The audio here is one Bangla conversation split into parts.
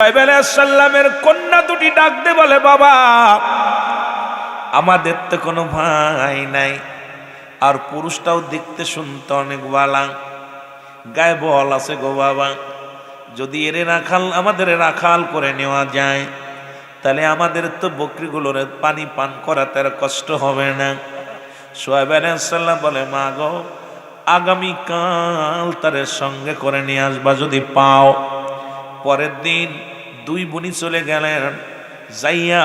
শুআয়ব আলাইহিস সালামের কন্যা দুটি ডাক দে বলে, বাবা আমাদের তো কোনো ভাই নাই, আর পুরুষটাও দেখতে শুনতে অনেক বালা, গায়ে বল আছে গো বাবা, যদি এর রাখাল আমাদের রাখাল করে নেওয়া যায় তাহলে আমাদের তো বকরিগুলোর পানি পান করাতে আর কষ্ট হবে না। শুআয়ব আলাইহিস সালাম বলে, মা গো আগামীকাল তার সঙ্গে করে নিয়ে আসবা যদি পাও। পরের দিন দুই বোনই চলে গেলেন। যাইয়া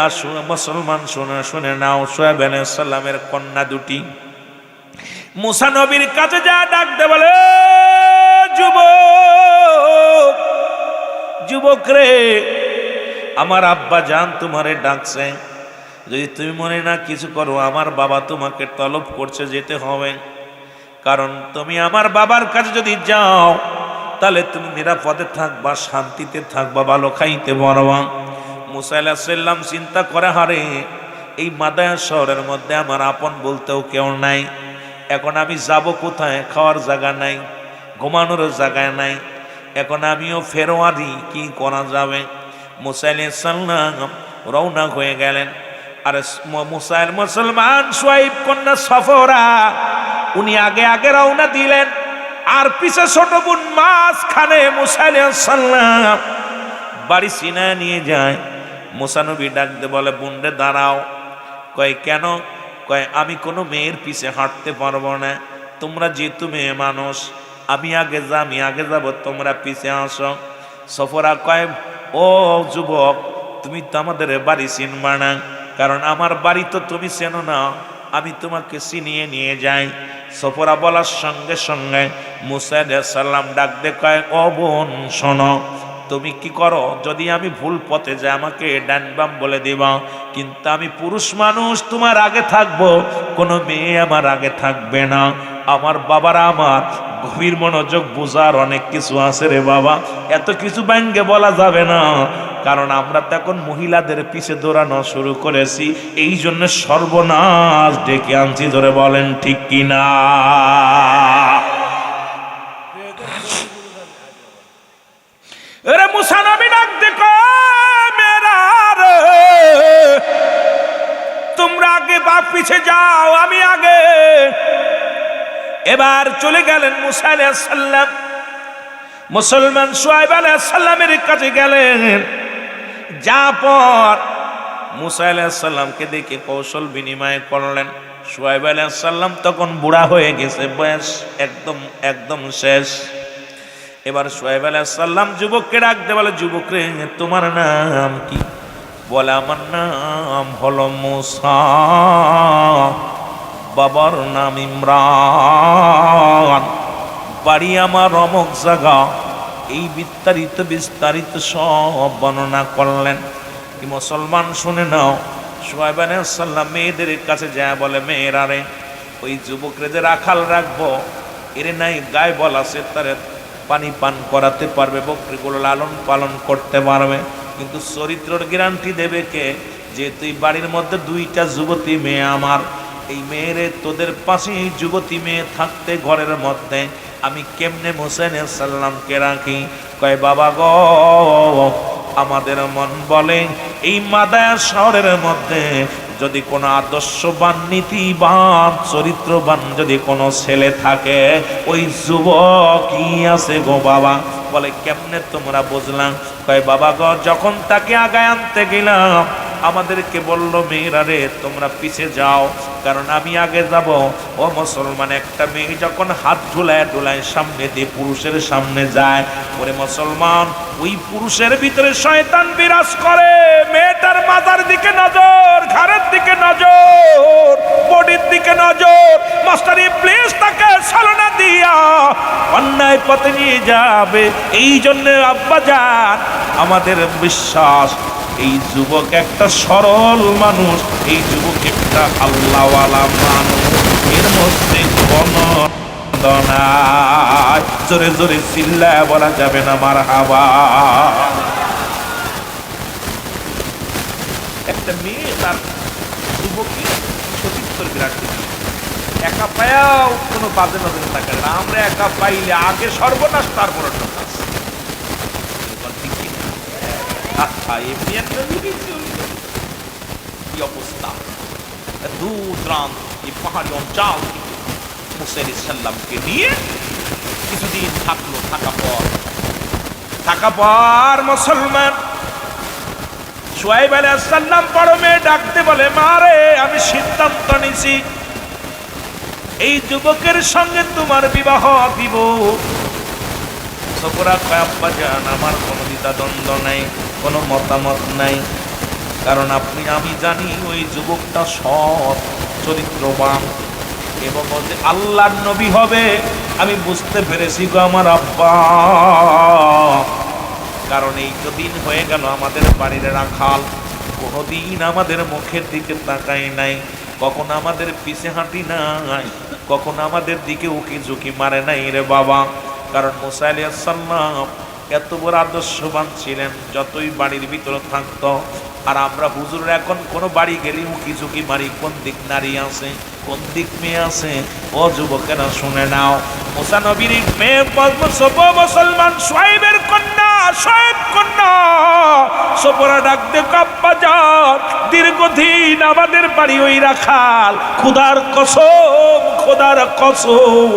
মুসলমান শুনে নাও, শুআয়ব আলাইহিস সালামের কন্যা দুটি মুসা নবীর কাছে যা ডাক দে বলে, যুবক যুবক রে, আমার আব্বা জান তোমারে ডাকছে, যদি তুমি মনে না কিছু করো আমার বাবা তোমাকে তলব করছে, যেতে হবে। কারণ তুমি আমার বাবার কাছে যদি যাও তাহলে তুমি নিরাপদে থাকবা, শান্তিতে থাকবা, ভালো খাইতে পারবা। মুসা আলাইহিস সালাম চিন্তা করে, হারে এই মাদায়া শহরের মধ্যে আমার আপন বলতেও কেউ নাই, এখন আমি যাব কোথায়? খাওয়ার জায়গা নাই, ঘুমানোর জায়গা নাই, এখন আমিও ফেরোয়ারি, কি করা যাবে? মুসা আলাইহিস সালাম রওনা হয়ে গেলেন। আর মুসার মুসলমান শুআয়ব কন্যা সফরা উনি আগে আগে রওনা দিলেন, আর পিছে ছোট বোন মাঝখানে। মুসা আলাইহিস সালাম বাড়ি সিনায় নিয়ে যায়। মুসা নবী ডাক দে বলে, বোন রে দাঁড়াও। কয় কেন? কয় আমি কোনো মেয়ের পিছে হাঁটতে পারবো না, তোমরা যেহেতু মেয়ে মানুষ, আমি আগে যাব, তোমরা পিছে আসো। সফরা কয়, ও যুবক তুমি তো আমাদের বাড়ি চিনবা না, কারণ আমার বাড়ি তো তুমি চেনো না, আমি তোমাকে চিনিয়ে নিয়ে যাই। সফরা বলার সঙ্গে সঙ্গে মুসা আলাইহিস সালাম ডাক দে কয়, ও বোন শোনো, তুমি কি করো, যদি আমি ভুল পথে যাই আমাকে ডান বাম বলে দিবা, কিন্তু আমি পুরুষ মানুষ, তোমার আগে থাকবো, কোনো মেয়ে আমার আগে থাকবে না। আমার বাবারা আমার গভীর মনোযোগ বোঝার অনেক কিছু আছে রে বাবা, এত কিছু ব্যাঙ্গে বলা যাবে না, কারণ আমরা তো এখন মহিলাদের পিছে দৌড়ানো শুরু করেছি, এই জন্য সর্বনাশ ডেকে আনছি। ধরে বলেন ঠিক কিনা? মুসা নবী ডাক দেখো, মেরা রে তোমরা আগে বাপ পিছে যাও, আমি আগে। এবার চলে গেলেন মুসা আলাইহিস সালাম, মুসলমান শুআয়ব আলাইহিস সালামের কাছে গেলেন। যা পর মুসা আলাইহিস সালামকে দেখে কৌশল বিনিময় করলেন। শুআয়ব আলাইহিস সালাম তখন বুড়া হয়ে গেছে, বয়স একদম শেষ। এবার শুআয়ব আলাইহিস সালাম যুবককে ডাকতে বলে, যুবক রে তোমার নাম কি? বলে, আমার নাম হলো মুসা, বাবার নাম ইমরান, বাড়ি আমার অমুক জায়গা। এই বিস্তারিত সব বর্ণনা করলেন। কি মুসলমান শুনে নাও, শুআয়ব আলাইহিস সালাম মেয়েদের কাছে যায় বলে, মেয়েরা রে, ওই যুবকরে যে রাখাল রাখবো, এর নাই গায়ে বল আছে, তারে পানি পান করাতে পারবে, বকরিগুলো লালন পালন করতে পারবে, কিন্তু চরিত্রের গ্যারান্টি দেবে কে? যে তুই বাড়ির মধ্যে দুইটা যুবতী মেয়ে আমার, এই মেয়েরে তোদের পাশে এই যুবতী মেয়ে থাকতে ঘরের মধ্যে আমি কেমনে মুসা আলাইহিস সালামকে রাখি? কয়, বাবা গো আমাদের মন বলে এই মাদায়া শহরের মধ্যে যদি কোনো আদর্শবান, নীতিবান, চরিত্রবান যদি কোনো ছেলে থাকে, ওই যুবকই আছে গো বাবা। বলে, কেমনে তোমরা বুঝলাম? কয়, বাবা গো যখন তাকে আগায় আনতে গেলাম আমাদেরকে বললো, মেয়েরা রে তোমরা পিছে যাও, কারণ আমি আগে যাব। ও মুসলমান, একটা মেয়ে যখন হাত ঢুলায় সামনে দিয়ে পুরুষের সামনে যায়, ওরে মুসলমান ওই পুরুষের ভিতরে শয়তান বিরাজ করে। মেয়েটার মাথার দিকে নজর, ঘাড়ের দিকে নজর, বডির দিকে নজর, মাস্টার ইবলিস তাকে ছলনা দিয়া অন্যায় পথে নিয়ে যাবে। এই জন্য আব্বাজান আমাদের বিশ্বাস, এই যুবক একটা সরল মানুষ, এই যুবক একটা আল্লাহওয়ালা মানুষ, এর মধ্যে কোনো জোরে জোরে চিল্লায় বলা যাবে না মারহাবা। একটা মেয়ে তার যুবকের চরিত্রের গ্যারান্টি একা পায়াও কোনো বাজে নজরে থাকে না। আমরা একা পাইলে আগে সর্বনাশ, তারপরে এমনি একটা কি অবস্থা, দূর দূরান্ত এই পাহাড়ি অঞ্চল মুসা আলাইহিস সালামকে নিয়ে কিছুদিন থাকলো। থাকা পর মুসলমান শুআয়ব আলাইহিস সালাম বড় মেয়ে ডাকতে বলে, মা রে, আমি সিদ্ধান্ত নিছি এই যুবকের সঙ্গে তোমার বিবাহ দিব। সফরা কয়, আব্বা জান, আমার কোনো দ্বিধাদ্বন্দ্ব নাই, কোনো মতামত নাই, কারণ আমি জানি ওই যুবকটা সৎ চরিত্রবান এবং ও যে আল্লাহর নবী হবে আমি বুঝতে পেরেছি গো আমার আব্বা। কারণ এই তো দিন হয়ে গেল আমাদের বাড়ির রাখাল কোনোদিন আমাদের মুখের দিকে তাকায় নাই, কখন আমাদের পিছে হাঁটি নাই, কখন আমাদের দিকে উকি ঝুঁকি মারে নাই রে বাবা। কারণ মুসা আলাইহিস সালাম এত বড় আদর্শবান ছিলেন, যতই বাড়ির ভিতরে থাকতো। আর আমরা হুজুররা এখন কোনো বাড়ি গেলে উকি ঝুঁকি মারি, কোন দিক নারী আছে, কোন দিক মেয়ে আছে। ও যুবকেরা শুনে নাও, মুসা নবীর মেয়ে মুসলমান শুআয়বের কন্যা, শুআয়ব কন্যা সফরা ডাক দে, আব্বা যান, দীর্ঘদিন আমাদের বাড়ি ওই রাখাল, খোদার কসম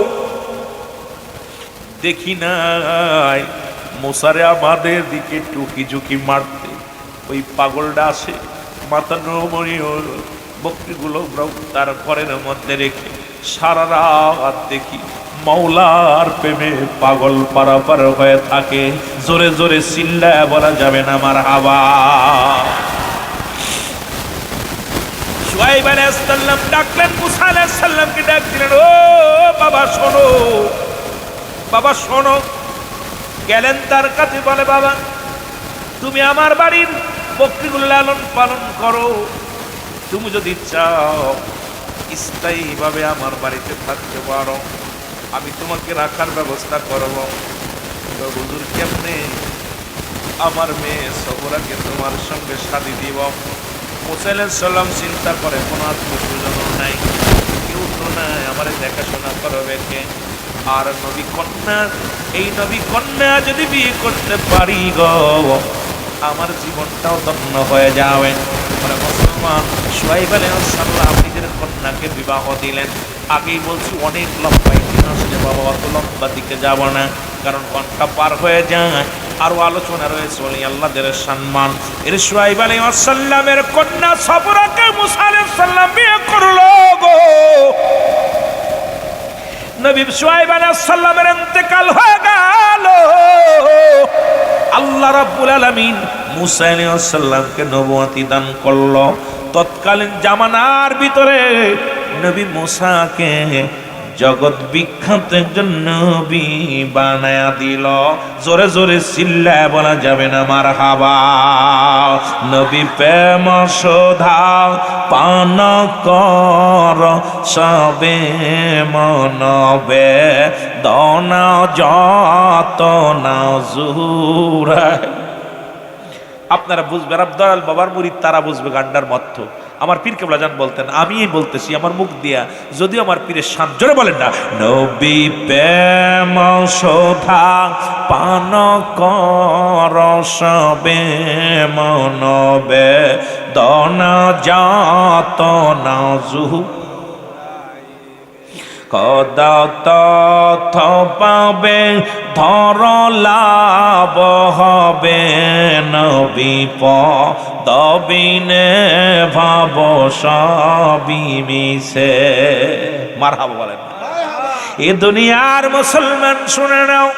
দেখি নাই মুসারে আমাদের দিকে টুকি ঝুঁকি মারতে। ওই পাগলটা আসে, মাথা নমনীয় বকরিগুলো তার ঘরের মধ্যে রেখে সারা রাত দেখি মাওলার প্রেমে পাগল পারাপার হয়ে থাকে। জোরে জোরে চিল্লায় বলা যাবে না মারহাবা। শুআয়ব আলাইহিস সালাম ডাকলেন, মুসা আলাইহিস সালামকে ডাক দিলেন, ও বাবা শোনো, বাবা শোনো। গেলেন তার কাছে, বলে, বাবা তুমি আমার বাড়ির বকরিগুলো লালন পালন করো, তুমি যদি চাও স্থায়ীভাবে আমার বাড়িতে থাকতে পারো, আমি তোমাকে রাখার ব্যবস্থা করবো। হুজুর, কেমনে আমার মেয়ে সফরাকে তোমার সঙ্গে শাদী দিব? মুসা আলাইহিস সালাম চিন্তা করে, কোনো আত্মীয়-স্বজন নাই, কেউ তো নাই, আমার দেখাশোনা করবে কে? আর নবী কন্যা, এই নবী কন্যা যদি বিয়ে করতে পারি গো, আমার জীবনটাও ধন্য হয়ে যাবে। মুসলমান শুআয়ব আলাইহিস সালাম নিজের কন্যাকে বিবাহ দিলেন। আগেই বলছি অনেক লম্বা ইতিহাস, বাবা অত লম্বা দিকে যাব না, কারণ ঘন্টা পার হয়ে যায়। আরো আলোচনা রয়েছে বলি আল্লাহদের সম্মান। এর শুআয়ব আলাইহিস সালামের কন্যা সফরাকে মুসা আলাইহিস সালাম বিয়ে করলো গো। নবী শুআয়ব আলাইহিস সালামের ইন্তেকাল হয়ে গেল। আল্লাহ রাব্বুল আলামিন মুসা আলাইহিস সালামকে নবুয়তি দান করলো। তৎকালীন জামানার ভিতরে নবী মুসাকে জগৎ বিখ্যাত একজন নবী বানায়া দিল। জোরে জোরে চিল্লায় বলা যাবে না মারহাবা। নবী প্রেম শোধা পান কর সবে মনবে দনা যত না জুরায়। আপনারা বুঝবেন, আব্দুল বাবার মুরিদ তারা বুঝবে গান্ডার মধ্য। আমার পীর কেবলা জান বলতেন, আমি বলতেছি আমার মুখ দিয়া, যদিও আমার পীরের শান, জোরে বলেন না। নবী প্রেম শোধা পান কর সবে মনবে দনা যাত না জুহু কদত পাবে ধর লাভ হবে নবী পদবিনে ভাব সবই মিশে। মারহাবা বলেন। এ দুনিয়ার মুসলমান শুনে নাও,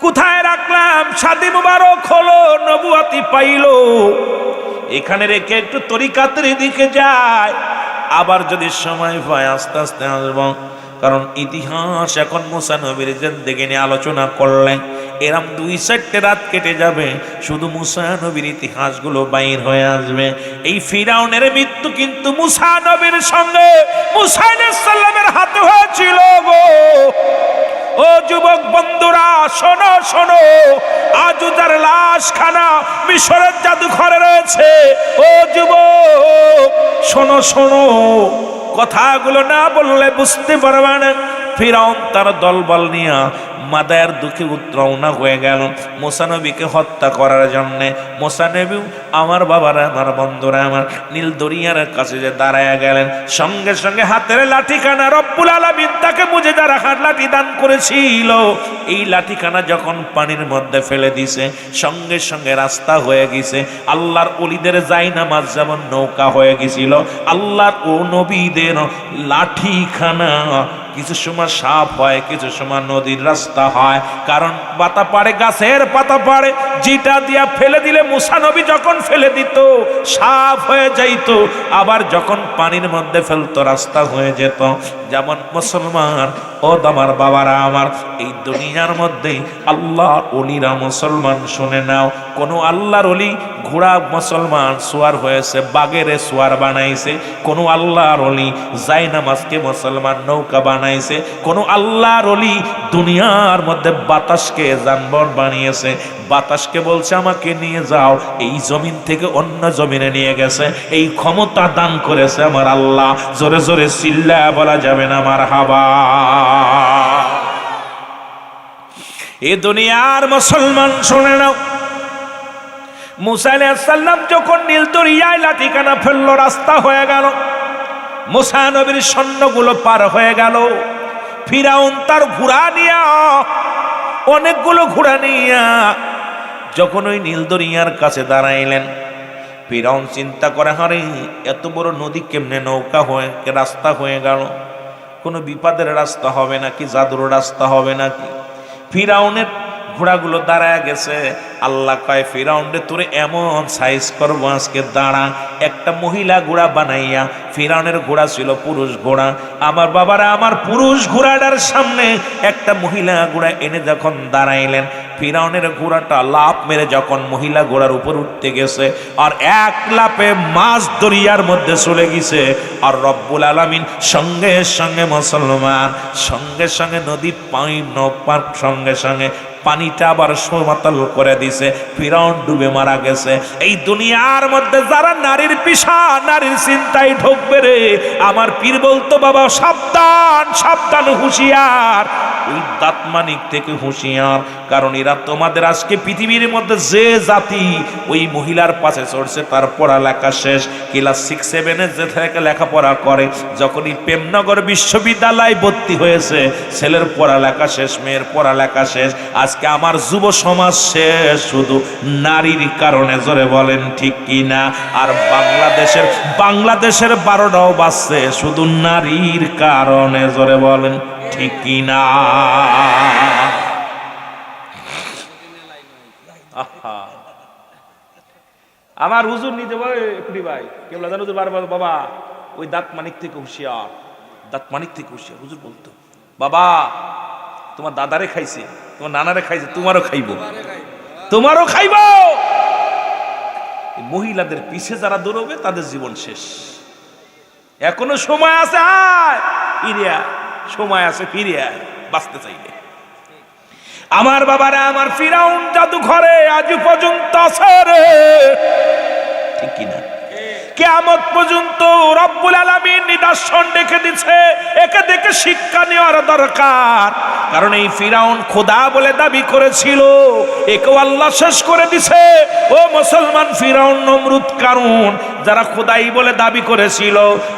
কোথায় রাখলাম শাদী মুবারক হলো, নবুয়তি পাইল, এখানে রেখে একটু তরিকাতের দিকে যায়। আবার যদি সময় পায় আস্তে আস্তে আসব, কারণ ইতিহাস এখন মুসা নবীর জিন্দেগি নিয়ে আলোচনা করলেন এরম 2-4টে রাত কেটে যাবে, শুধু মুসা নবীর ইতিহাসগুলো বাইর হয়ে আসবে। এই ফিরাউনের মৃত্যু কিন্তু মুসা নবীর সঙ্গে মুসা আলাইহিস সালামের হাতে হয়েছিল গো। ও যুবক বন্ধুরা শোনো শোনো, আজও যার লাশখানা মিশরের জাদুঘরে রয়েছে, ও যুবক শোনো শোনো, কথাগুলো না বললে বুঝতে পারবে না। ফিরাউন তার দলবল নিয়ে মাদায়ার দুঃখে রওনা হয়ে গেল মুসা নবীকে হত্যা করার জন্যে। মুসা নবী আমার বাবারা, আমার বন্ধুরা, আমার নীল দরিয়ার কাছে যে দাঁড়ায় গেলেন, সঙ্গে সঙ্গে হাতের লাঠিখানা রব্বুল আলামিন তাকে মুজিজা রাখার লাঠি দান করেছিল। এই লাঠিখানা যখন পানির মধ্যে ফেলে দিছে, সঙ্গে সঙ্গে রাস্তা হয়ে গেছে। আল্লাহর ওলিদের জায়নামাজ যেমন নৌকা হয়ে গেছিল, আল্লাহর ও নবীদের লাঠিখানা কিছু সময় সাপ হয়, কিছু সময় নদীর রাস্তা হয়। কারণ পাতা পাড়ে, গাছের পাতা পাড়ে, যেটা দিয়া ফেলে দিলে মুসা নবী যখন ফেলে দিত সাপ হয়ে যাইত, আবার যখন পানির মধ্যে ফেলতো রাস্তা হয়ে যেত। যেমন মুসলমান ও আমার বাবারা আমার, এই দুনিয়ার মধ্যে আল্লাহ ওলিরা মুসলমান শুনে নাও, কোন আল্লাহর ওলি ঘোড়া মুসলমান সোয়ার হয়েছে, বাগেরে সোয়ার বানাইছে। কোন আল্লাহর ওলি জায়নামাজকে মুসলমান নৌকা বানাইছে। কোন আল্লাহর ওলি দুনিয়ার মধ্যে বাতাসকে যানবাহন বানিয়েছে। বাতাসকে বলছে আমাকে নিয়ে যাও, এই জমিন থেকে অন্য জমিনে নিয়ে গেছে। এই ক্ষমতা দান করেছে আমার আল্লাহ। জোরে জোরে চিল্লা বলা যাবে না মারহাবা। এই দুনিয়ার মুসলমান শুনে নাও, মুসা আলাইহিস সালাম যখন নীল দরিয়ায় লাঠিখানা ফেললো, রাস্তা হয়ে গেল, মুসা নবীর সৈন্যগুলো পার হয়ে গেল। ফিরাউন তার ঘোড়া নিয়া, অনেকগুলো ঘোড়া নিয়া যখন ওই নীল দরিয়ার কাছে দাঁড়াইলেন, ফিরাউন চিন্তা করে, হারে এত বড় নদী কেমনে নৌকা হয়ে রাস্তা হয়ে গেল? কোনো বিপদের রাস্তা হবে নাকি, জাদুর রাস্তা হবে নাকি? ফিরাউনের ঘোড়াগুলো দাঁড়ায় গেছে। আল্লাহ কয়, ফিরাউন্ডে তোরে এমন সাইজ করবো আজকে, দাঁড়া। একটা মহিলা ঘোড়া বানাইয়া, ফিরাউনের ঘোড়া ছিল পুরুষ ঘোড়া, আমার বাবারা আমার পুরুষ ঘোড়াটার সামনে একটা মহিলা ঘোড়া এনে যখন দাঁড়াইলেন, ফিরাউনের ঘোড়াটা লাফ মেরে যখন মহিলা ঘোড়ার উপর উঠতে গেছে, আর এক লাফে মাছ দরিয়ার মধ্যে চলে গেছে। আর রব্বুল আলামিন সঙ্গে সঙ্গে মুসলমান, সঙ্গে সঙ্গে নদীর পানি নৌকার সঙ্গে সঙ্গে পানিটা আবার সমতল করে দিছে। ফিরাউন ডুবে মারা গেছে। এই দুনিয়ার মধ্যে যারা নারীর পিছা, নারীর চিন্তায় ঢুকবে রে, আমার পীর বলতো, বাবা সাবধান সাবধান, হুঁশিয়ার, ওই দাঁতমানিক থেকে হুঁশিয়ার। কারণ এরা তোমাদের আজকে পৃথিবীর মধ্যে যে জাতি ওই মহিলার পাশে চড়ছে, তার পড়ালেখা শেষ, ক্লাস 6-7 যে থেকে লেখাপড়া করে, যখনই প্রেমনগর বিশ্ববিদ্যালয় ভর্তি হয়েছে, ছেলের পড়ালেখা শেষ, মেয়ের পড়ালেখা শেষ। আজকে আমার যুব সমাজ শেষ শুধু নারীর কারণে। জোরে বলেন ঠিক কি না? আর বাংলাদেশের 12টাও বাজছে শুধু নারীর কারণে। জোরে বলেন ঠিক কি না? আমার হুজুর নিজে বলে, ভাই কেবল জানো তো বারবার, বাবা ওই দাঁত মানিক থেকে হুঁশিয়ার, দাঁত মানিক থেকে হুঁশিয়ার। হুজুর বলতো, বাবা তোমার দাদারে খাইছে, তোমার নানারে খাইছে, তোমারও খাইব, তোমারও খাইব। মহিলাদের পিছে যারা দৌড়বে তাদের জীবন শেষ। এখনো সময় আছে, আয় ফিরে আয়, সময় আছে, ফিরে আয় বাঁচতে চাইলে। আমার বাবারা আমার, ফিরাউন জাদুঘরে আজ পর্যন্ত আছে রে, ঠিক কিনা? কিয়ামত পর্যন্ত রব্বুল আলামিন নিদর্শন রেখে দিচ্ছে। একে দেখে শিক্ষা নেওয়ার দরকার। কারণ এই ফিরাউন খোদা বলে দাবি করেছিল, একেও আল্লাহ শেষ করে দিছে। ও মুসলমান, ফিরাউন, নমরুদ, কারুন যারা খোদাই বলে দাবি করেছিল,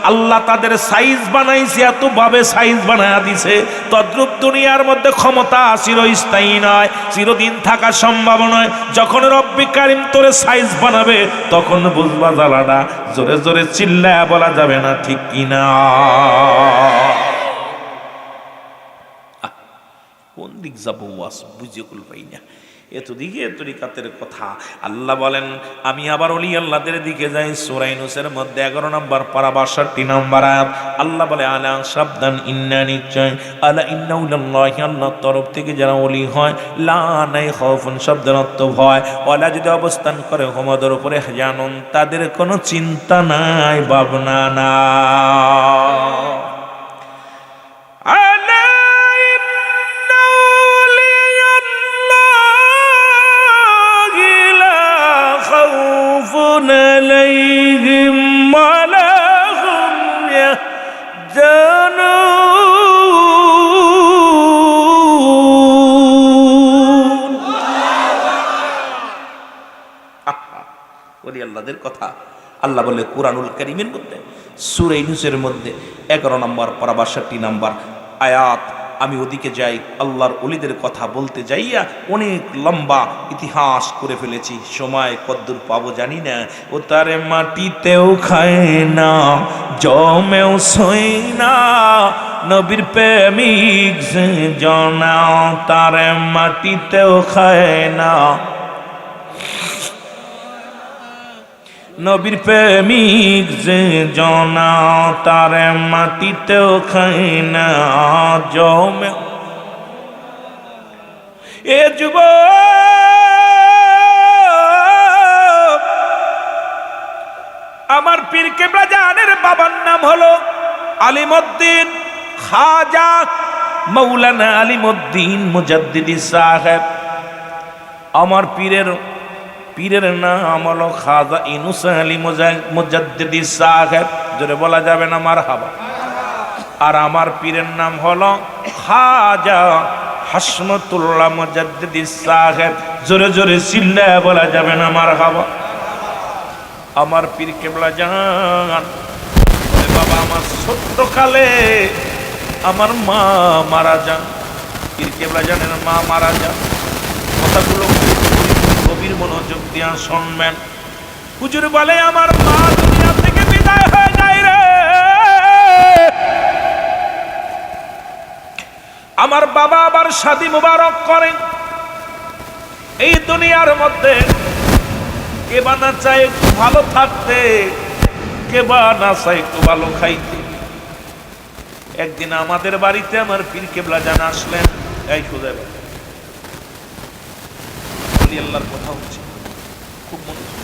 আল্লাহ তাদের সাইজ বানাইছে, এত ভাবে সাইজ বানায়া দিছে। তদ্রূপ দুনিয়ার মধ্যে ক্ষমতা চিরস্থায়ী নয়, চিরদিন থাকা সম্ভব নয়। যখন রব্বি কারিম তোরে সাইজ বানাবে, তখন বুঝবা জ্বালাটা। জোরে জোরে চিল্লায়া বলা যাবে না, ঠিক কিনা? কোন দিক যাবো ওয়াজ বুঝে কুল পাই না। এতদিকে তরিকাতের কথা। আল্লাহ বলেন, আমি আবার ওলি আল্লাহদের দিকে যাই। সূরা ইউনূসের মধ্যে 11 নম্বর পারা 62 নম্বর আয়াত। আল্লাহ বলে, আলা সাবধান, ইন্না নিশ্চয়, আলা ইন্নাউল্লাহি, আল্লাহর তরফ থেকে যারা ওলি হয়, লা নাই খাউফুন শব্দের অর্থ ভয়, ওয়ালা যদি অবস্থান করে হুমদের উপরে জানুন, তাদের কোনো চিন্তা নাই, ভাবনা না। عليهم ولا هم يحزنون ওলি আল্লাহদের কথা আল্লাহ বলে কুরআনুল কারীমের মধ্যে সূরা ইউনূসের মধ্যে 11 নম্বর পারা 62 নম্বর আয়াত। আমি ওদিকে যাই, আল্লাহর ওলিদের কথা বলতে যাইয়া অনেক লম্বা ইতিহাস করে ফেলেছি, সময় কদ্দূর পাবো জানি না। ও তারে মাটিতেও খায় না, জমেও সই না, নবীর প্রেমিক যে জনা, তারে মাটিতেও খায় না, নবীর প্রেমিক যে জনা, তারে মাটিতেও খায় না, জমে। এ যুবক, আমার পীর কেবলা জানের বাবার নাম হলো আলিমউদ্দিন খাজা মাওলানা আলিমউদ্দিন মুজাদ্দিদি সাহেব। আমার পীরের নাম হলো খাজা ইউনূস আলী মুজাদ্দিদি সাহেব। জোরে বলা যাবে না মারহাবা। আর আমার পীরের নাম হলো খাজা হাশমতুল্লাহ মুজাদ্দিদি সাহেব। জোরে জোরে চিল্লায়া বলা যাবে না মারহাবা। আমার পীর কেবলা জান বাবা, আমার ছোট্টকালে আমার মা মারা যান। পীর কেবলা জানের মা মারা যান। কথাগুলো গভীর মনোযোগ দিয়া শুনবেন। হুজুর বলে আমার মা দুনিয়া থেকে বিদায় হয়ে যায় রে, আমার বাবা আবার শাদী মুবারক করেন। এই দুনিয়ার মধ্যে কে বা না চায় একটু ভালো থাকতে, কে বা না চায় একটু ভালো খাইতে। একদিন আমাদের বাড়িতে আমার পীর কেবলা জান আসলেন। এই সুদেব আল্লাহর কথা হচ্ছে, খুব মনোযোগ।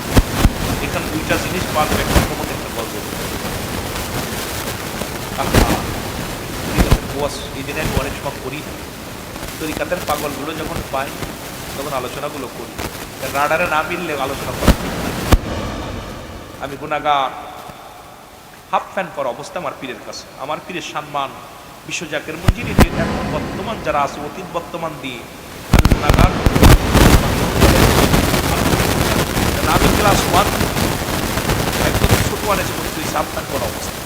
এখানে দুইটা জিনিস পাবেন, একটা খবর একটা গল্প। এই দিনে আমি অনেক সব করি, তরিকাতের পাগলগুলো যখন পাই তখন আলোচনাগুলো করি। রাডারে না মিললে আলোচনা করা। আমি গুনাহগার, হাফ প্যান্ট পরা অবস্থা আমার পীরের কাছে। আমার পীরের সম্মান বিশ্বজাকের মঞ্জিরে এখন বর্তমান যারা আছে, অতীত বর্তমান দিয়ে আমি গুনাহগার। আমি ক্লাস 1 একদম ছোট আনেছে করছি, সাবধান করা অবস্থা।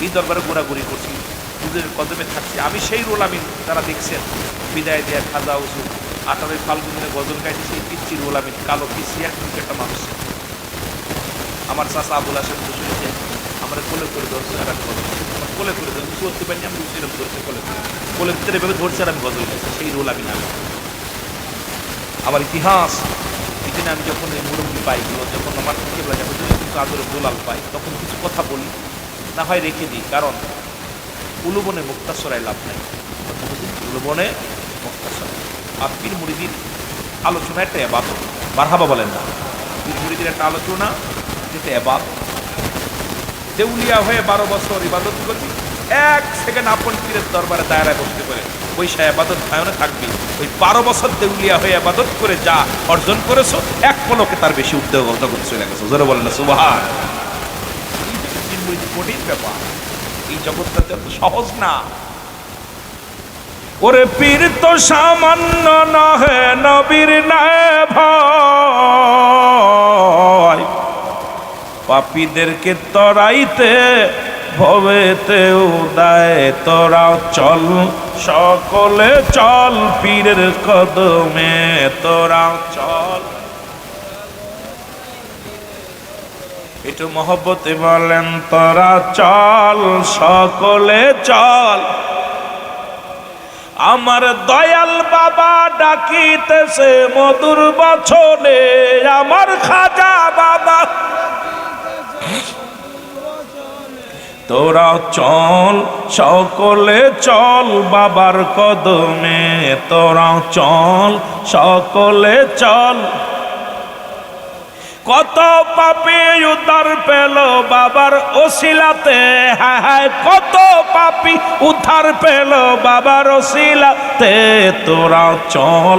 এই দরবারে ঘোরাঘুরি করছি, হুজুরের কদমে থাকছি। আমি সেই রোল, আমি যারা দেখছেন বিদায় দেয়া খাজা হুজুর 18 ফাল্গুনে গজল গাইছে, সেই পিচ্ছি রোল আমি, কালো পিচ্ছি একটা মানুষ। আমার চাষা আবুল হাসেন শুনেছে আমার কোলে করে ধরছে, আর আমি গজল আমার কোলে করে ধরছি, করতে পারিনি আমি সেরকম ধরছে, কোলে ভিতরে এভাবে ধরছে আর আমি গজল গাইছি। সেই রোল আমি না। আমার ইতিহাস এখানে আমি যখন এই মুরব্বী পাইগুলো, যখন আমার থেকে কিন্তু আদরে দোলাল পাই, তখন কিছু কথা বলি, না হয় রেখে দিই। কারণ উলুবনে মুক্তাসরায় লাভ নাই। উলুবনে মুক্তাসরায় আর পীর মুরিদির আলোচনা একটা এবাদত। মারহাবা বলেন না? পীর মুরিদির একটা আলোচনা, যেটা এবাদত। দেউলিয়া হয়ে 12 বছর ইবাদত করবি, 1 সেকেন্ড আপন পীরের দরবারে দায়রায় বসতে পারে, ওই সে আবাদত ভায়নে থাকবি। ওই 12 বছর দেউলিয়া হয়ে আবাদত করে যা অর্জন করেছো, এক পলকে তার বেশি উদ্যোগ জগৎ চলে গেছে। জোরে বলেন না সুবহান। কঠিন ব্যাপার, এই জগৎটা তো সহজ না। ওরে পীর তো সামান্য নহে, নবীর নাই ভয়, পাপীদেরকে তরাইতে ভবেতেও দায়। তোরা চল সকলে চল পীরের কদমে, তোরা চল। একটু মহব্বতে বলেন, তোরা চল সকলে চল। আমার দয়াল বাবা ডাকিতেছে মধুর বচনে, আমার খাজা বাবা। তোরা চল সকলে চল বাবার কদমে, তোরা চল সকলে চল। কত পাপী উদ্ধার পেল বাবার ওসিলাতে, হায় হায় কত পাপী উদ্ধার পেল বাবার ওসিলাতে। তোরা চল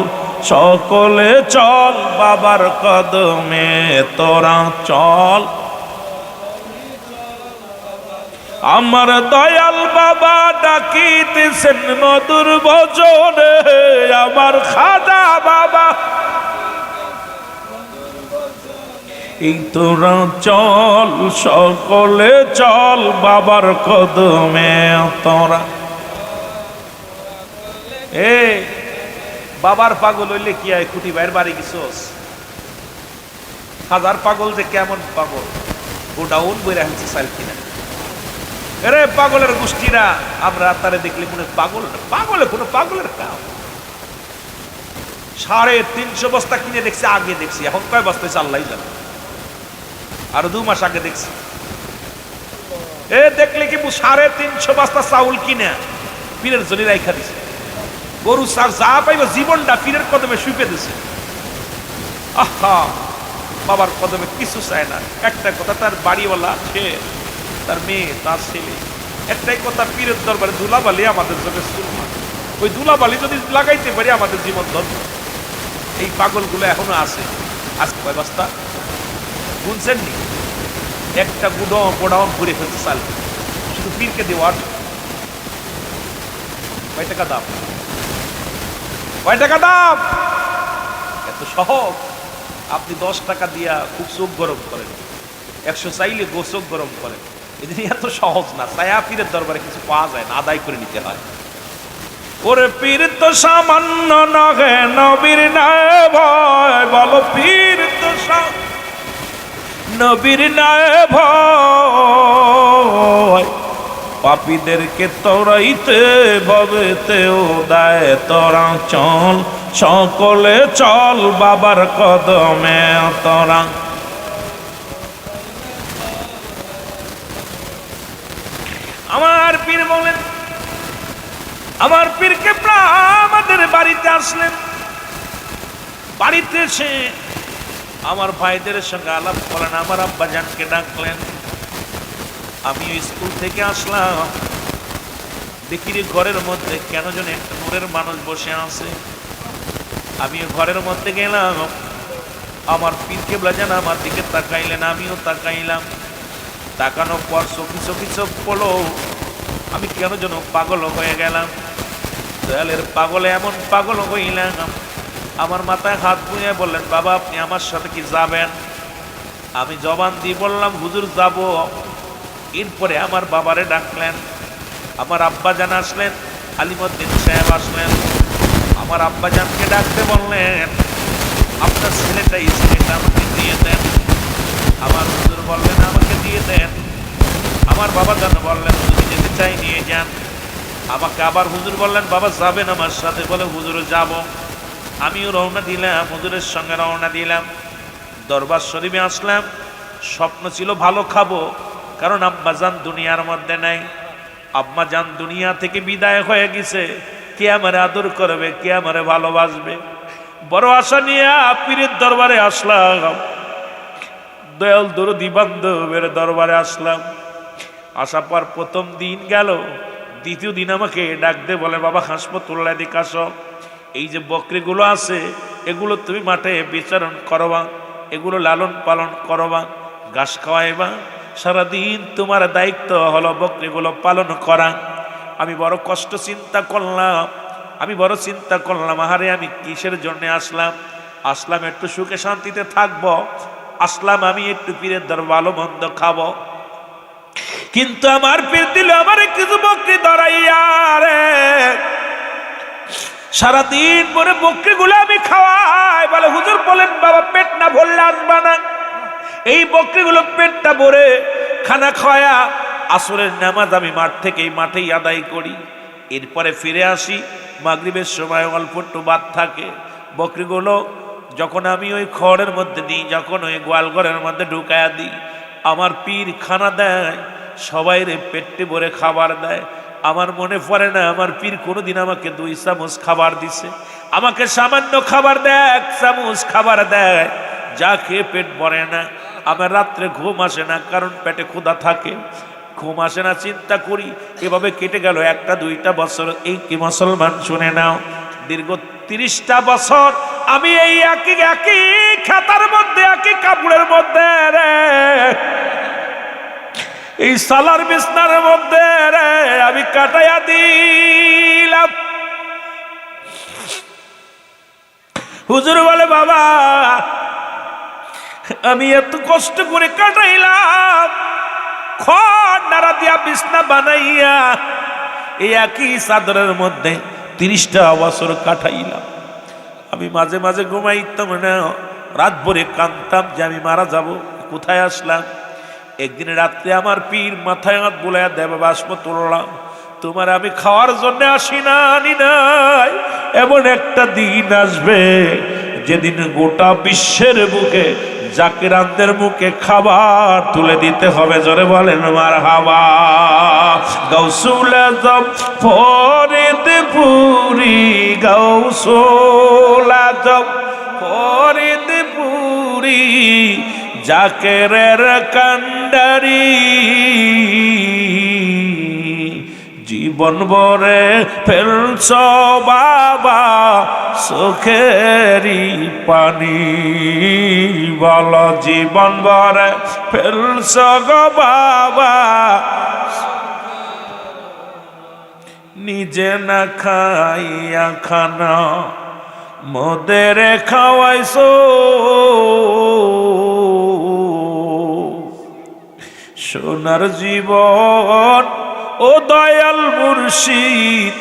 সকলে চল বাবার কদমে, তোরা চল। আমার দয়াল বাবা ডাকিতেছেন মধুর বচনে, আমার খাজা বাবা। এই তোরা চল সকলে চল বাবার কদমে তোরা। এ বাবার পাগল হইলে কি হয়? খুঁটি ভাইয়ের বাড়ি গেছোস? হাজার পাগল যে কেমন পাগল, গোডাউন বইরা হচ্ছে সাইল কিনা। এরে পাগলের গোষ্ঠীরা, আমরা তারে দেখলে মনে পাগল, পাগলে কোনো পাগলের কাম। 350 বস্তা কিনে দেখছি, আগে দেখছি, এখন কয় বস্তা হয়েছে আল্লাহ জানে, আরো 2 মাস আগে দেখছি। এ দেখলে কি 350 বস্তা চাউল কিনে পীরের জন্য রাইখা দিছে। গরু সার যা পাইব জীবনটা পীরের কদমে শুইপে দিছে। আহা, বাবার কদমে কিছু চায় না। একটা কথা, তার বাড়িওয়ালা, সে, তার মেয়ে, তার ছেলে, একটাই কথা, পীরের দরবারে ধুলাবালি আমাদের চোখে সুরমা। ওই ধুলাবালি যদি লাগাইতে পারি আমাদের জীবন ধর্ম। এই পাগলগুলো এখনো আছে। আজ কয় বস্তা গুনছেন নি? একটা গোডাউন ঘুরে ফেলছে চাল, শুধু পীরকে দেওয়ার। কয় টাকা দাম? কয় টাকা দাম? এত সহজ। আপনি 10 টাকা দিয়া খুব চোখ গরম করেন, 100 চাইলে চোখ গরম করেন। এদিন এত সহজ না। ছায়া পীরের দরবারে কিছু পাওয়া যায় না, আদায় করে নিতে হয়। ওরে পীর তো সামান্য নহে, নবীর নাই ভয়। বলো পীর তো নবীর নাই ভয়। পাপীদেরকে তরাইতে ভবেতেও দেয় তোরা চল সকলে চল বাবার কদমে তোরা। আমার পীর বলেন, আমার পীরকে আমাদের বাড়িতে আসলেন। বাড়িতে এসে আমার ভাইদের সঙ্গে আলাপ করেন, আমার আব্বাজানকে ডাকলেন। আমি স্কুল থেকে আসলাম, দেখি ঘরের মধ্যে কেন যেন একটা নূরের মানুষ বসে আছে। আমি ঘরের মধ্যে গেলাম, আমার পীর কেবলা যেন আমার দিকে তাকাইলেন, আমিও তাকাইলাম। তাকানোর পর চোখি চোখি চোখ পড়লো। আমি কেন যেন পাগল হয়ে গেলাম। দয়ালের পাগলে এমন পাগল হইলাম, আমার মাথায় হাত বুঁয়ে বললেন, বাবা আপনি আমার সাথে কি যাবেন? আমি জবান দিয়ে বললাম, হুজুর যাব। এরপরে আমার বাবারে ডাকলেন, আমার আব্বাজান আসলেন, আলিমউদ্দিন সাহেব আসলেন। আমার আব্বাজানকে ডাকতে বললেন, আপনার ছেলেটা, এই ছেলেটা আমাকে দিয়ে দেন। আমার হুজুর বললেন, আমাকে দিয়ে দেন। আমার বাবাজান বললেন, হুজুর যেতে চাই, নিয়ে যান। আমাকে আবার হুজুর বললেন, বাবা যাবেন আমার সাথে? বলে হুজুর যাব। আমিও রওনা দিলাম, হুজুরের সঙ্গে রওনা দিলাম। দরবার শরীফে আসলাম। স্বপ্ন ছিল ভালো খাবো, কারণ আব্বাজান দুনিয়ার মধ্যে নাই। আব্বাজান দুনিয়া থেকে বিদায় হয়ে গেছে। কে আমারে আদর করবে, কে আমারে ভালোবাসবে? বড় আশা নিয়ে পীরের দরবারে আসলাম, দয়াল দরদি বান্ধবের দরবারে আসলাম। আসার পর প্রথম দিন গেল, দ্বিতীয় দিন আমাকে ডাক দে বলে, বাবা হাসপাতাল দিকে আসো। এই যে বকরিগুলো আছে, এগুলো তুমি মাঠে বিচরণ করবা, এগুলো লালন পালন করবা, ঘাস খাওয়াইবা। সারাদিন তোমার দায়িত্ব হলো বকরিগুলো পালন করা। আমি বড় কষ্ট চিন্তা করলাম, আহারে আমি কিসের জন্য আসলাম? আসলাম একটু সুখে শান্তিতে থাকবো, আসলাম আমি একটু পীরের দর ভালো মন্দ খাবো। কিন্তু আমার পীর দিল আমার কিছু বকরি ধরাইয়া রে। সারাদিন পরে বকরিগুলো আমি খাওয়াই। বলে হুজুর বলেন, বাবা পেট না ভরলে আসবা না। এই বকরিগুলো পেটটা ভরে খানা খাওয়া আসরের নামাজ আমি মাঠেই আদায় করি। এরপরে ফিরে আসি, মাগরিবের সময় অল্প একটু বাদ থাকে। বকরিগুলো যখন আমি ওই খড়ের মধ্যে দিই, যখন ওই গোয়াল ঘরের মধ্যে ঢুকায়া দিই, আমার পীর খানা দেয়, সবাই রে পেটে ভরে খাবার দেয়। আমার মনে পড়ে না আমার পীর কোনোদিন আমাকে 2 চামচ খাবার দিছে। আমাকে সামান্য খাবার দেয়, 1 চামচ খাবার দেয়, যা খেয়ে পেট ভরে না। আমার রাত্রে ঘুম আসে না, কারণ পেটে ক্ষুধা থাকে, ঘুম আসে না। চিন্তা করি এভাবে কেটে গেল 1-2টা বছর। এই কি মুসলমান শুনে নাও, দীর্ঘ 30টা বছর আমি এই একই খাতার মধ্যে, একই কাপড়ের মধ্যে রে, এই সালার বিছনার মধ্যে রে আমি কাটাইয়া দিলাম। হুজুর বলে, বাবা আমি এত কষ্ট করে কাটাইলাম, খড় নাড়া দিয়া বিছনা বানাইয়া এই একই চাদরের মধ্যে 30টা বছর কাটাইলাম। আমি মাঝে মাঝে ঘুমাইতাম না, রাত ভরে কাঁদতাম যে আমি মারা যাব, কোথায় আসলাম। একদিন রাত্রে আমার পীর মাথায় হাত বুলাইয়া দেব বাষ্প তুললাম, তোমার আমি খাওয়ার জন্য আসি না, আনি নাই। এমন একটা দিন আসবে যেদিন গোটা বিশ্বের বুকে জাকিরানদের মুখে খাবার তুলে দিতে হবে। জোরে বলেন মারহাবা। গাউসুল আজম ফরিদপুরি, গাউসুল আজম ফরিদপুরি, জাকেরের কান্ডারি, জীবন ভরে ফেলছ বাবা চোখেরই পানি, বল জীবন ভরে ফেলছ গো বাবা, নিজে না খাইয়া খানা মোদের খাওয়াইছো, সোনার জীবন ও দয়াল মুর্শিদ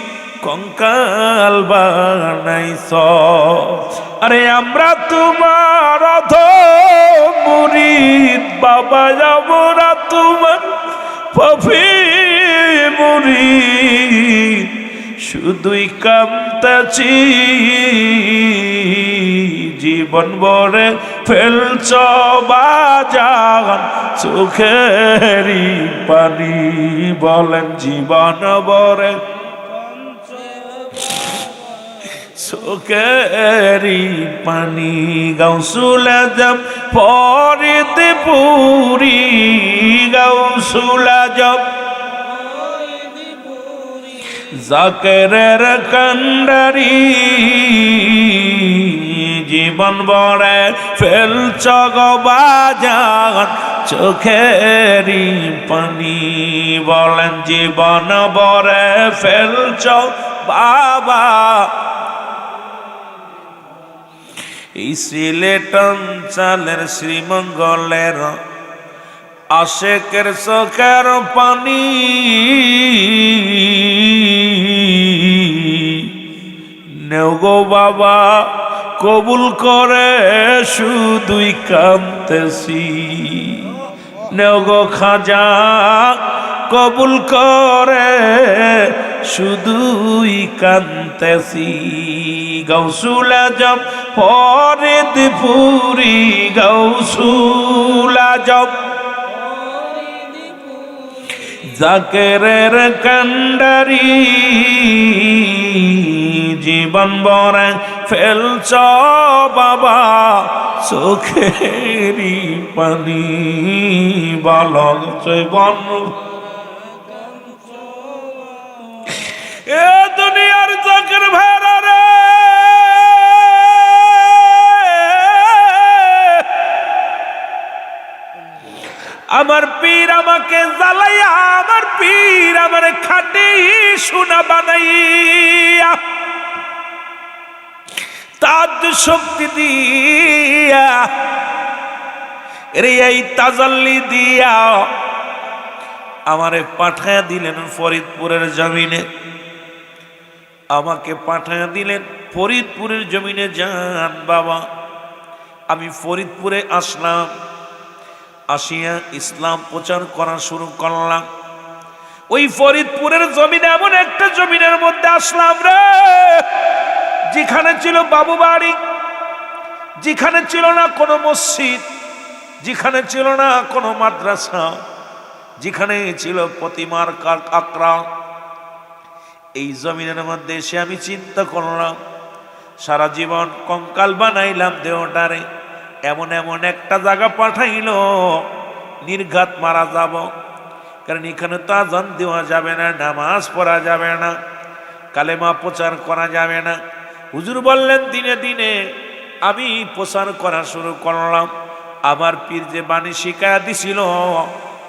কঙ্কাল বানাইছ। আরে আমরা তোমার অধম মুরিদ বাবা, আমরা তোমার পাপী মুরিদ, শুধুই কামতাছি জীবন ভরে ফেলছ বাজান চোখেরই পানি, বলেন জীবন ভরে চোখেরই পানি। গাউসুল আজম ফরিদপুরি, গাউসুল আজম জাকেরের কান্ডারি, জীবন ভরে ফেলছ গো বাজান চোখেরই পানি, বলেন জীবন ভরে ফেলছ বাবা। এই সিলেট অঞ্চলের শ্রীমঙ্গলের আশেকের চোখের পানি, নেও গো বাবা কবুল করে শুধুই কামতেছি, নেও গো খাজা কবুল করে শুধুই কামতেছি। গাউসুল আজম ফরিদপুরি, গাউসুল আজম জাকেরের কান্ডারি, জীবন ভরে ফেলছ বাবা চোখেরই পানি, বল জীবন এ দুনিয়ার জাকের ভেড়া রে, আমার পীর আমাকে জ্বালাইয়া, আমার পীর আমার খাটি সোনা বানাইয়া, তার শক্তি দিয়া রে এই তাজাল্লি দিয়া আমারে পাঠায়া দিলেন ফরিদপুরের জমিনে, আমাকে পাঠায়া দিলেন ফরিদপুরের জমিনে। যান বাবা, আমি ফরিদপুরে আসলাম, আসিয়া ইসলাম প্রচার করা শুরু করলাম। ওই ফরিদপুরের জমিনে এমন একটা জমিনের মধ্যে আসলাম রে, যেখানে ছিল বাবু বাড়ি, যেখানে ছিল না কোনো মসজিদ, যেখানে ছিল না কোনো মাদ্রাসা, যেখানে ছিল প্রতিমার আঁকড়া। এই জমিনের মধ্যে এসে আমি চিন্তা করলাম, সারা জীবন কঙ্কাল বানাইলাম দেহটারে, এমন এমন একটা জায়গা পাঠাইল নির্ঘাত মারা যাব। কারণ এখানে তো আজান দেওয়া যাবে না, নামাজ পড়া যাবে না, কালেমা প্রচার করা যাবে না। হুজুর বললেন দিনে দিনে আমি প্রচার করা শুরু করলাম। আমার পীর যে বাণী শিখায়া দিছিল,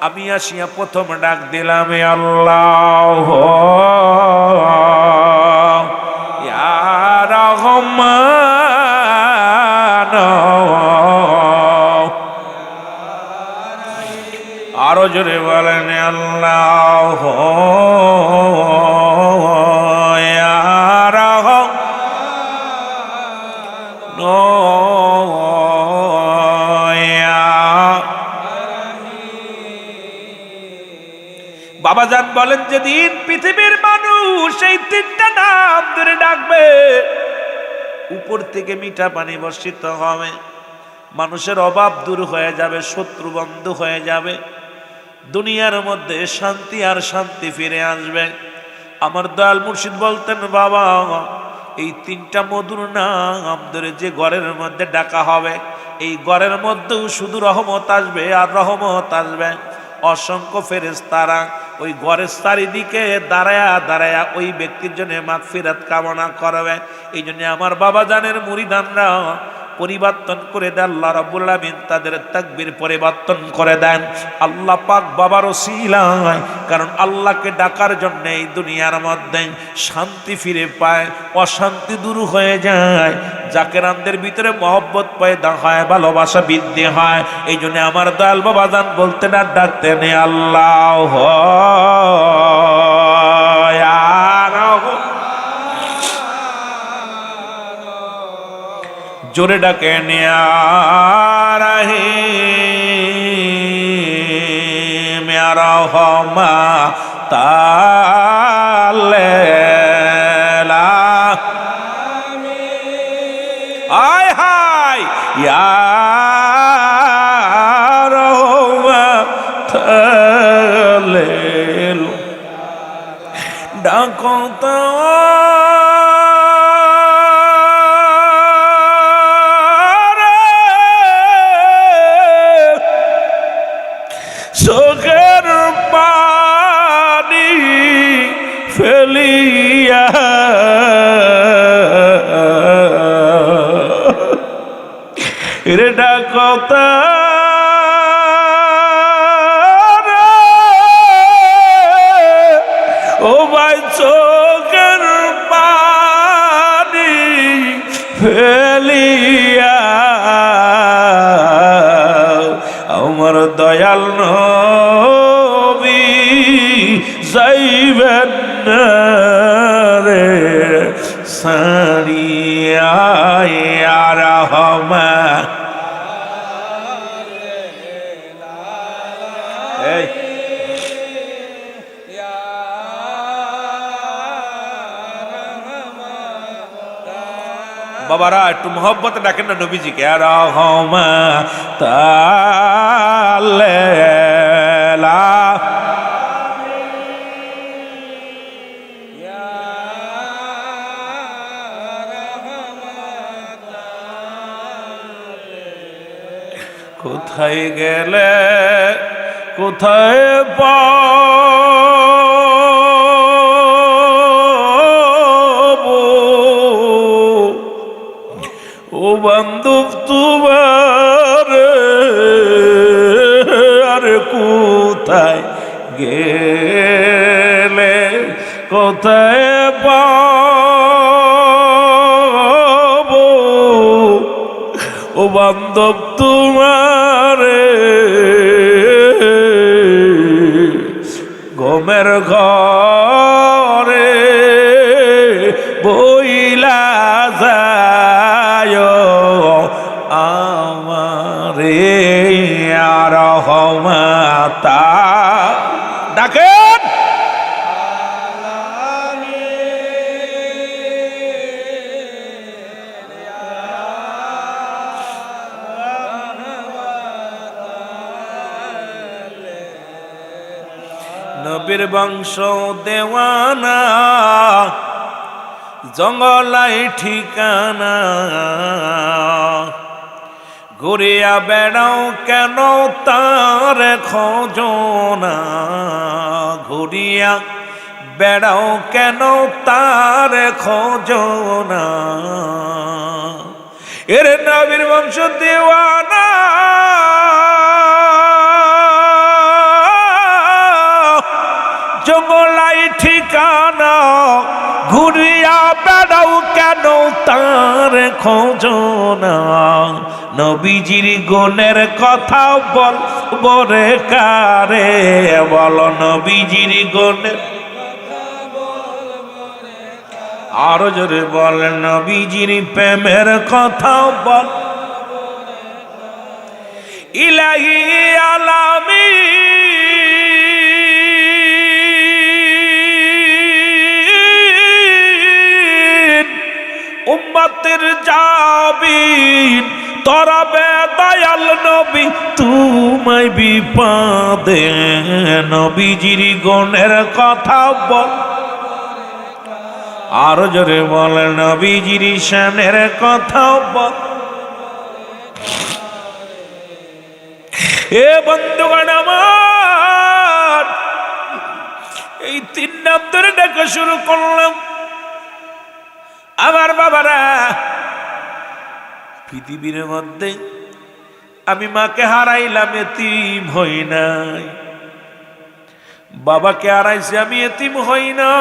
আমি আসিয়া প্রথম ডাক দিলাম আল্লাহ ইয়া রহমান আরো জোরে বলেন আল্লাহ বাবাজান বলেন যেদিন পৃথিবীর মানুষ এই তিনটা নাম ধরে ডাকবে উপর থেকে মিঠা পানি বর্ষিত হবে, মানুষের অভাব দূর হয়ে যাবে, শত্রু বন্ধ হয়ে যাবে, দুনিয়ার মধ্যে শান্তি আর শান্তি ফিরে আসবে। আমার দয়াল মুর্শিদ বলতেন বাবা এই তিনটা মধুর নাম ধরে যে ঘরের মধ্যে ডাকা হবে এই ঘরের মধ্যেও শুধু রহমত আসবে আর রহমত আসবে। অসংখ্য ফেরেশতারা ওই ঘরের চারিদিকে দাঁড়ায়া দাঁড়ায়া ওই ব্যক্তির জন্য মাগফিরাত কামনা করবে। এই জন্য আমার বাবা জানের মুরিদানরা পরিবর্তন করে দেন, আল্লাহ রাব্বুল আলামিন তাদের তাকবীর পরিবর্তন করে দেন আল্লাহ পাক বাবার ওসিলায়। কারণ আল্লাহকে ডাকার জন্য এই দুনিয়ার মধ্যে শান্তি ফিরে পায়, অশান্তি দূর হয়ে যায়, জাকেরানদের ভিতরে মহব্বত পয়দা হয়, ভালোবাসা বৃদ্ধি হয়। এই জন্য আমার দয়াল বাবা জান বলতেন আর ডাকতেন আল্লাহ জোরে ডাকে মেরা হমা তালেলা আয় হায় ইয়ার হমা তালেল ডাকো তো চোখের পানি ফেলিয়া রে ডাকতা ও ভাই চোখের পানি ফেলিয়া আমার দয়াল নবী যাইবেন না রে সারিয়া রহমা বাবারা একটু মোহব্বত ডাকেন না নবীজিকে রহমা তালেলা কোথায় গেলে কোথায় পাবো ও বান্ধব তোমার আর কোথায় গেলে কোথায় পাবো ও বান্ধব তোমার ঘুমের ঘরে বইলা যায় আমারে আর রহমতা ডাকেন নবীর বংশ দেওয়ানা জঙ্গলাই ঠিকানা ঘুরিয়া বেড়াও কেন তার খোঁজনা ঘুরিয়া বেড়াও কেন তার খোঁজনা এর নবীর বংশ দেওয়ানা জঙ্গলাই ঠিকানা ঘুরিয়া বেড়াও কেন তার খোঁজনা নবীজির গুণের কথা বল বরে কারে, বলো নবীজির গুণের, আরো জোরে বল নবীজির প্রেমের কথা বল। ইলাহি আলামিন উম্মতের জাবিন তরাবে দয়াল নবী তোমায় বিপদে, নবীজির গুণের কথা বল, আরো জোরে বল নবীজির শানের কথা বল। এ বন্ধুগণ আমার, এই 3 নাম ধরে ডাকা শুরু করলাম। আমার বাবারা, পৃথিবীর মধ্যে আমি মাকে হারাইলাম, এতিম হই নাই। বাবাকে হারাইছি, আমি এতিম হই নাই।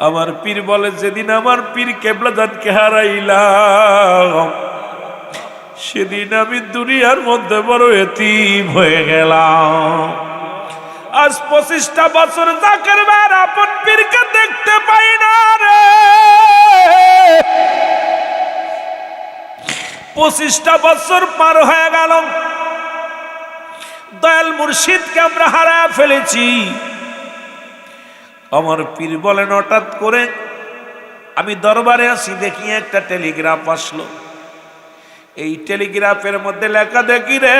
আমার পীর বলে যেদিন আমার পীর কেবলাদানকে হারাইলাম, সেদিন আমি দুনিয়ার মধ্যে বড় এতিম হয়ে গেলাম। আজ 25টা বছর জাকের ভাইয়ের আপন পীরকে দেখতে পাই না রে। 25টা বছর পার হয়ে গেল, দয়াল মুর্শিদকে আমরা হারায় ফেলেছি। আমার পীর বলেন হঠাৎ করে আমি দরবারে আসি, দেখি একটা টেলিগ্রাফ আসলো। এই টেলিগ্রাফের মধ্যে লেখা দেখি রে,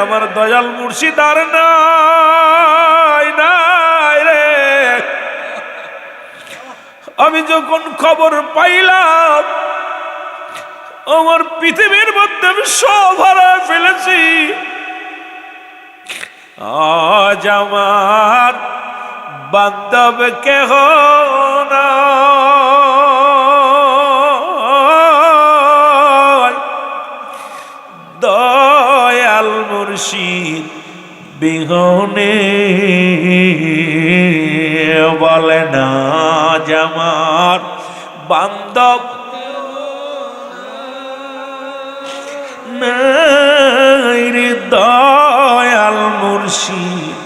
আমার দয়াল মুর্শিদ আর নাই নাই রে। আমি যখন খবর পাইলাম আমার পৃথিবীর মধ্যে আমি সব হারায় ফেলেছি। আজ আমার বান্ধব কেহ নাই, দয়াল মুর্শিদ বিহনে বলে না আমার বান্ধব নাই রে, দয়াল মুর্শিদ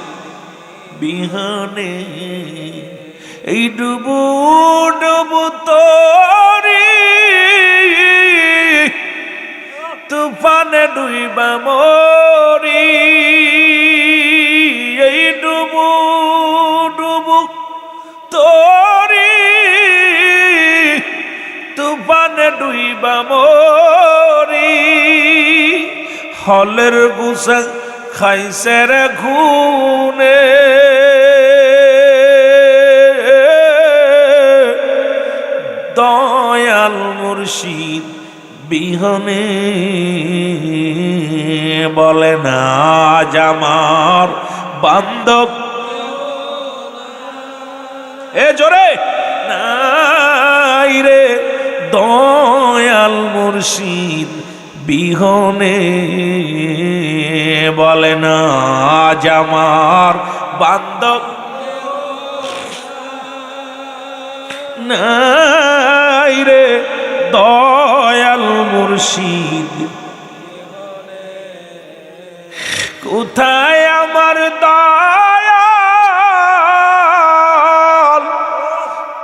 বিহনে এই ডুবু ডুবু তোরি তুফানে ডুইবা মরি। এই ডুবু ডুবু তোরি তুফানে ডুইবা মরি। হলের গুছা খাইছে রে ঘুনে, দয়াল মুর্শিদ বিহনে বলে না আজ আমার বান্ধব, এ জোরে নাই রে, দয়াল মুর্শিদ বিহনে বলে না আজ আমার বান্ধব নাই রে, দয়াল মুর্শিদ কোথায়